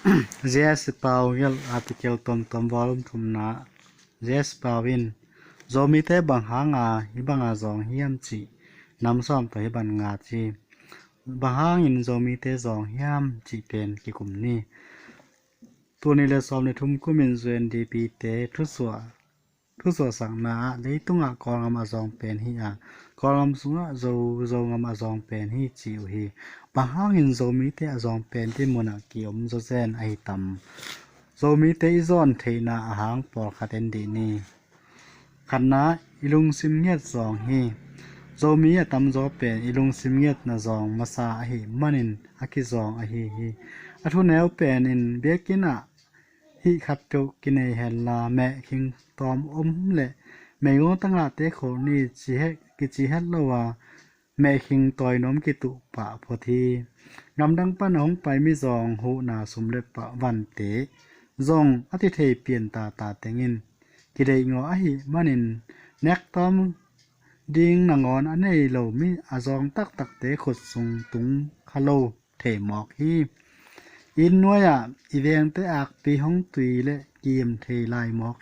Jes Pawil article tom volume thumna Jes Pawin zomi te bang hanga hibanga zong hiam chi namsom to hiban nga chi bang hangin zomi te zong hiam chi pen ki kumni tuni le som ne thum kumin zuen dp te thu so sang na leitunga kolngam azong pen hi a kolngam sunga zo ngam azong pen hi chi u hi bahangin zomi te azong pen ti mona kiom zo zen ai tam zomi te izon theina ahang por khaten di ni khanna ilung sim nget zong hi zomi a tam zo pen ilung sim nget na zong masa a hi manin aki zong a hi athu neu pen in bekina hi khat to kinai hella me king tom le me ngo tanga te kho ni chi he lowa me king toy nom ki tu pa phothi ngam dang pa nong pai mi zong hu na sum le pa wan te zong ati thei pian ta tengin ki dei ngo a hi manin nek tom ding nangon anei lo mi azong tak te khut sung tung khalo thei mok hi in noya iveng te ak pi hong tui le kim thei lai mok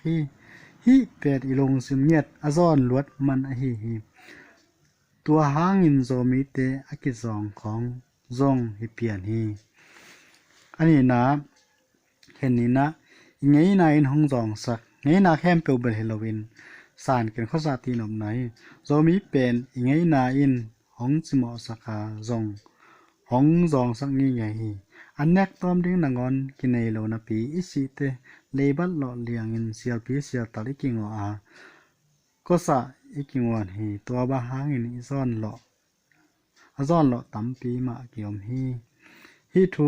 hi pet ilong sim nyet azon luat man a hi tua hangin zomi te akizong khong zong hi pian hi ani na henina ngei na in hong zong sak ngei na khem pe bel halloween san ken khosa ti nom nai zomi pen ngei na in hong chimo saka hong zong sak ngi ngai hi anek tom ding nangon kinai lo na pi isi te label lo liang in sial pi sial tali kingo a kosa ikingwan hi to ba hangin azon lo tampi ma kiom hi thu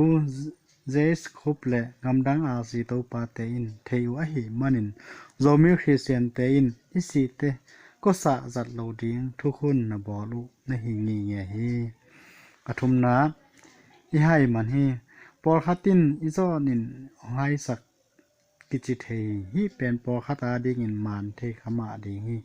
jes khople ngamdang a si to pa te in theu a hi manin zomi christian te in isi te kosa zat lo ding thu khun na bolu na hi ngi nge hi athum na i hai man hi por khatin izonin hai sak kichi thei hi pen por khata ding in man the khama ding hi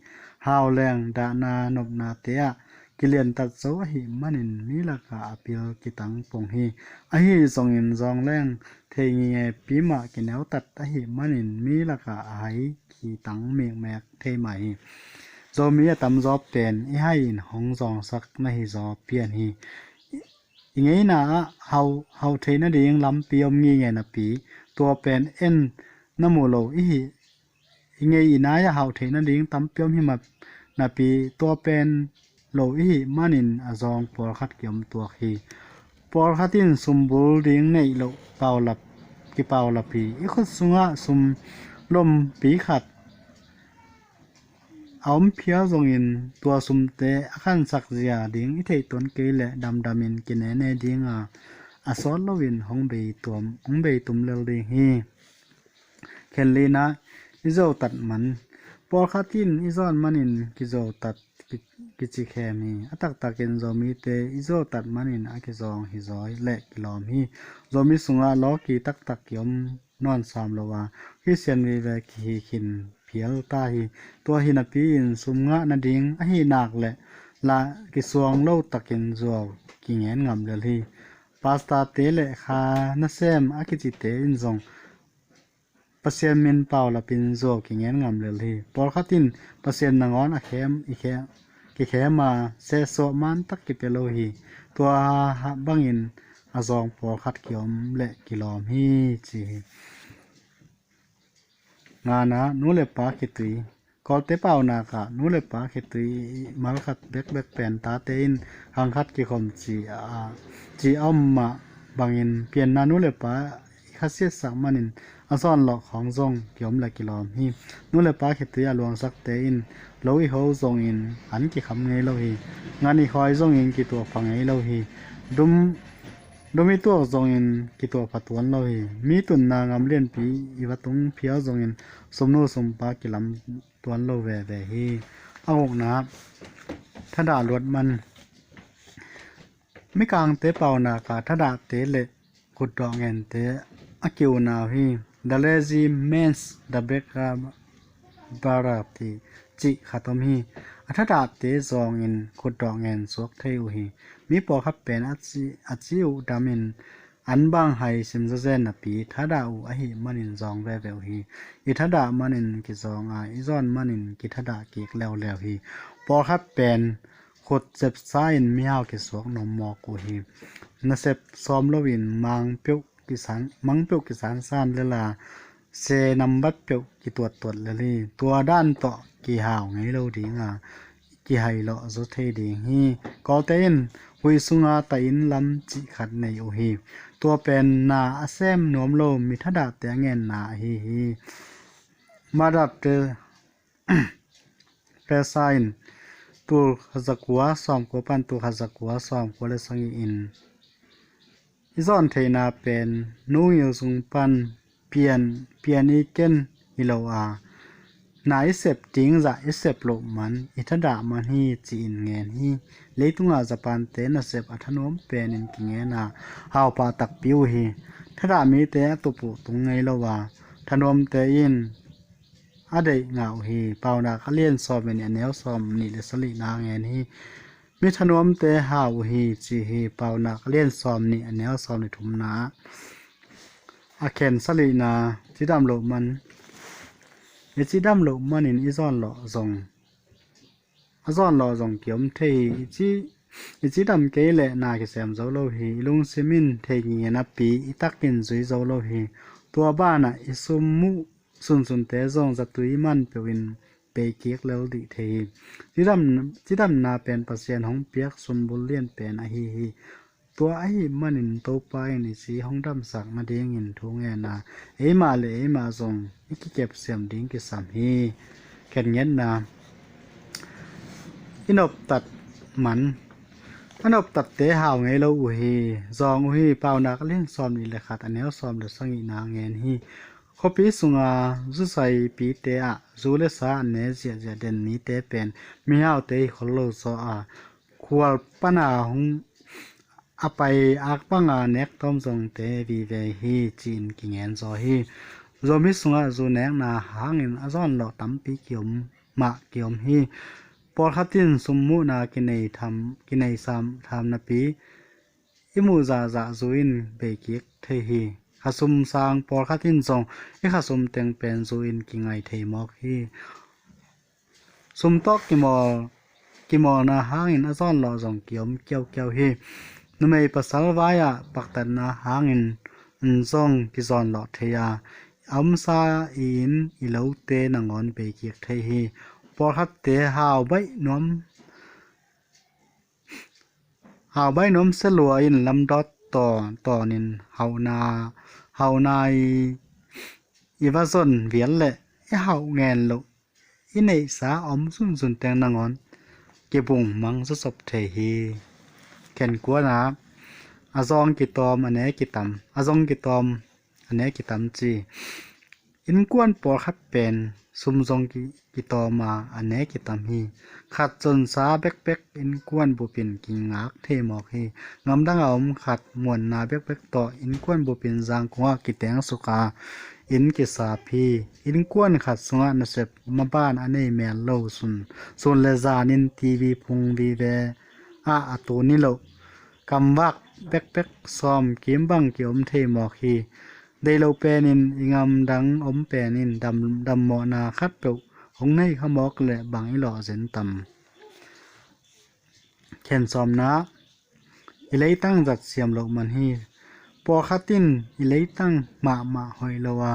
haw leng da na nop na te a kilian tat zo hi manin milaka apil kitang pong hi a hi zong in zong leng thei nge pima kinau tat a hi manin milaka ai ki tang mek mek thei mai zo mi tam zo pen i hai in hong zong sak na hi zo pian hi ingei na hau theina ding lam piom ngi nge na pi to pen en namulo hi ingei ina ya hau theina ding tam piom hi ma na pi to pen lo hi manin azong por khat kiom to hi por khatin sumbul ding nei lo paula pi i khut sunga sum lom pi khat aum phia zongin tua sumte akhan sak zia ding i thei ton ke le damin kinene dinga asol lovin hongbei tum lel ding hi khenlina izo tat man por khatin izon manin kizo tat kichi khemi atak takin zomi te izo tat manin akizong hi zoi le kilom hi zomi sunga lo ki tak yom non sam lowa christian vi ve ki khin phial ta hi to hi na pi in sumnga na ding a hi nak le la ki suang lo takin zo ki ngen ngam le hi pasta te le kha na sem akichi te in zong pasien min paula pin zo ki ngen ngam le hi por khatin pasien nangon a khem ki khema se so man tak ki pelo hi to ha bangin azong por khat kiom le kilom hi chi ngana nule pa khitui kolte pauna ka nule pa khitui mal khat bek pen ta te in hang khat ki khom chi amma bangin pian na nule pa khasia sak manin azon lo khong zong kiom la kilom hi nule pa khitui along sak te in loi ho zong in an ki kham ngei lo hi ngani khoi zong in ki to phangai lo hi dumi to zong in ki to patuan lo hi mi tun na ngam len pi iwatung phia zong in somno sompa kilam tuan lo ve hi awok na thada lot man mi kang te pau na ka thada te le kut do ngen te akiu na hi the lazy mens the beka barati chi khatom hi athada te zong in kut do ngen sok theu hi mi po kha pen achi u damin อันบางไห้ซิมจะเจนนะปีทัดาอูอหิมันินจองเวเวลฮีอิทัดามันินกิจองอิจอนมันินกิทัดากิกแล้วแล้วฮีพอครับเป็นขดเจ็บซ้ายมีเฮากิสวกนมมอกูฮีนะเซบซ้อมโลวินมังเปียวกิสันมังเปียวกิสันซานเลลาเซนำบัดเปียวกิตัวเลยลีตัวด้านต่อกี่หาวไงเราดีงากี่ไฮเลาะสุดเทดีฮีก็เต้นหุยสุงาตอินลำจิขัดในโอฮีตัวเป็นนาอาเซมนวมโลมิทดาแต่เงินนาฮีมาดับเตเปซายน์ตัวขจักวัวซ้อมกัวปันตัวขจักวัวซ้อมกัวเลสังอินอิซอนเทนาเป็นนูยสุงปันเปลี่ยนอีเกนอิโลอานาอิเซปติงจะอิเซปโลมันอิทดามันฮีจีนเงินฮีเลยตุงอาจะปันเตนะเซปอัธนมเป็นอินกิเงนาฮาวปาตักปิวฮีถ้าดามีเตะตุปุตุงไงละว่าธนมเตอินอาเดงาวฮีเปานาเขาเลียนซอมเป็นแนวซอมนี่เลสลีนาเงินฮีมิธนมเตหาวฮีจีฮีเปานาเขาเลียนซอมนี่แนวซอมในถุมนาอาเคนสลีนาที่ดำโลมันจีดำโลมันอินอิซอนหล่อซงอิซอนหล่อซงเกี่ยมเทจีดำเกลเลนาเกษมโซโลฮีลุงซิมินเทงีนับปีอิตักกินซุยโซโลฮีตัวบ้านะอิสุมุสุนเตซงจัตุยมันเปวินเปเกียกเลวดิเทจีดำนาเป็นเปอร์เซ็นต์ของเปียกสุนบุลเลียนเป็นอฮีตัวไอ้มันอินโตไปในสีห้องดำสักมาเดียงอินทุงเงนามาเลยมาทรงอีกเก็บเสียมดิ้งกิสามฮีแค่เงี้ยนาอินอบตัดมันอันอบตัดเตะหาวไงเราอุฮีซองอุฮีเปล่านักเล่นซ้อมนี่แหละค่ะอันนี้ซ้อมเดือดสังอีนาเงินฮีเขาปีสุงาจุใส่ปีเตะจูเลสาเนเจียเด่นนี้เตะเป็นมีเอาเตะเขาโลซอควรปัญหาของอาไปอักปังเน็กต้มทรงเตวีเวฮีจีนกิเงินซอฮีโรมิสุงาจูเน็กนาหางอินอาซอนหลอตั้มปีเกี่ยวมาเกี่ยวฮีปอขัดินสมมุนากินในสามทำนาปีอิมูซาจูอินเบกิกเทฮีข้าสมสร้างปอขัดินทรงข้าสมเต็งเป็นจูอินกิไงเทมอกฮีสมตอกกิมอนาหางอินอาซอนหลอจงเกี่ยวฮีนไม่ภาษาไว้ปักตันนาหางอินซงกิจอนหลอเทียอัมซาอินอิเลวเตนังอนเบกิกเทฮีพอคัดเตะหาวใบน้อมเสลัวอินลำดอดต่อนินหาวนาอีวาซอนเวียนเละหาวแงนโลอินในสาอมสุนแตงนางอนเก็บบุงมังสุศบเทฮีแก่นกัวนะอาซองกิตอมอันเนกิตัมอาซองกิตอมอันเนกิตัมจีอินกวนปอคัดเป็นซุมซงกิตอมาอันเนกิตัมฮีขัดจนสาเบ็กอินกวนบุปินกิงงักเทหมอกฮีงำดังเอาขัดมวนนาเบ็กต่ออินกวนบุปินจางกัวกิแตงสุกาอินกิสาพีอินกวนขัดสงานเสพมาบ้านอันเนแมนโลซุนเลซานินทีวีพุงวีเวอาตูนิโลกำวักเบ็กซ้อมเกมบังเกี่ยวเทหมอกฮีได้เราเป็นงำดังอมเป็นดำหมอนาคัดเปลของในขมอกและบางหล่อเส้นต่ำแขนซ้อมนะอิเลยตั้งจัดเสียมโลมันฮีปอคัตินอิเลยตั้งมาหอยละวา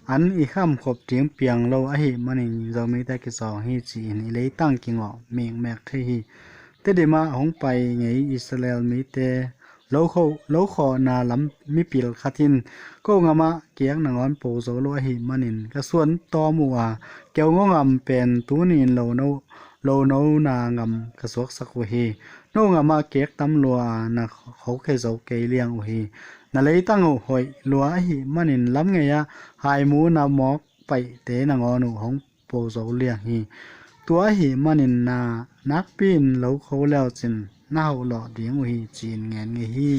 อันอีข้ามขบเตียงเปียงเราอหิมันนี่เราไม่ได้กิจสองฮีจีนอิเลยตั้งกิงออกเมียงแมกเทฮีเตเดมาของไปไงอิสราเอลมีเตโลขอนาลำมีปีลคาทินก็งามาเกียงนางอนโปโซโลหิมันินกระส่วนตอมัวเกี่ยวงงำเป็นตูนินโลโนนางำกระสวกสักวฮีโนงามาเกียกตำลัวนาเขาเคยเจ้าเกลียงวฮีนาเลยตั้งหอยลัวหิมันินล้ำไงยะหายมูนามอกไปเตนางอนุของโปโซเลียงฮีตัวหิมันินนานักปีนเหลาเขาแล้วจินน่าหล่อเดียงวฮีจีนเงินไงฮี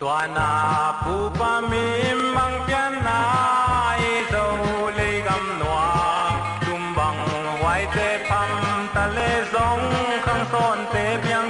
ตัวนาผู้ปามีมังเปียนาไอโดเลยกำนัวจุมบังไว้เตพัมตะเลสงขังโซนเตเพียง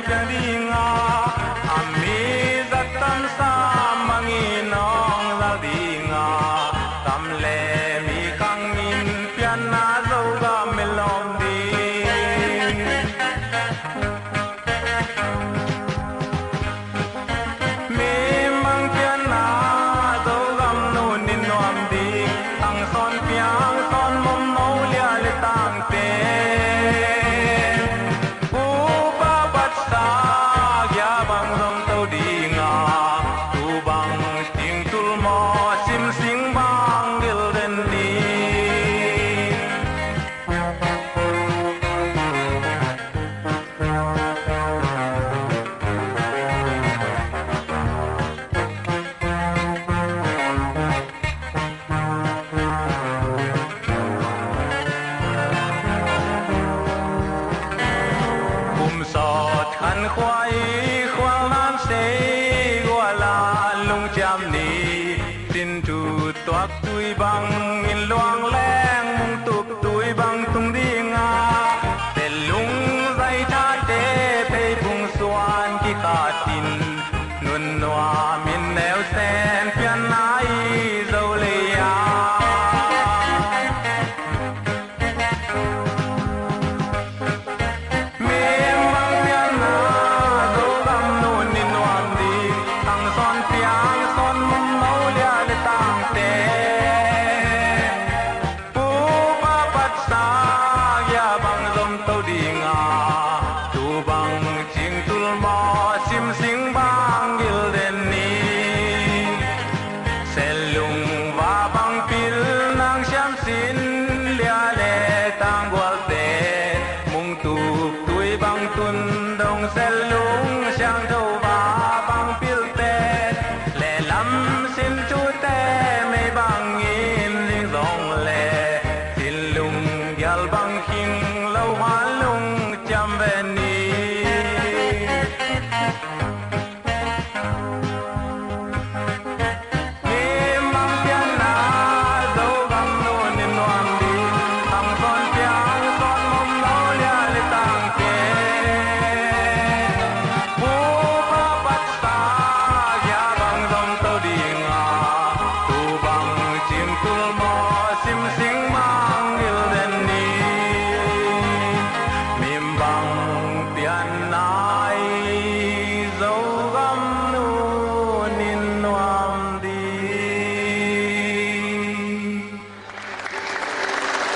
กาตินนุนนัวมินแนวแสนเพียนนายเจ้าเลยาเมียงบางเพียนนาโดกำนูนนินวามดีตั้งซอนเปียงซอนมุมเมาเลียเลตังเตปูปะปัดสายาบังลมเต้าดีงาตูบังจิงตุลมอซิมสิงบังกิลเดนนีเซลุงว่าบังปิลนางชามสินเลียเลตังกวลเตมุงตูบตุยบังตุนดงเซลุงช่างเท่าว่าบังปิลเตเลลำสินจูเตไม่บังอินลิงสองเลสินลุงยัลบังคิงเล่าหาลุงจำเวนี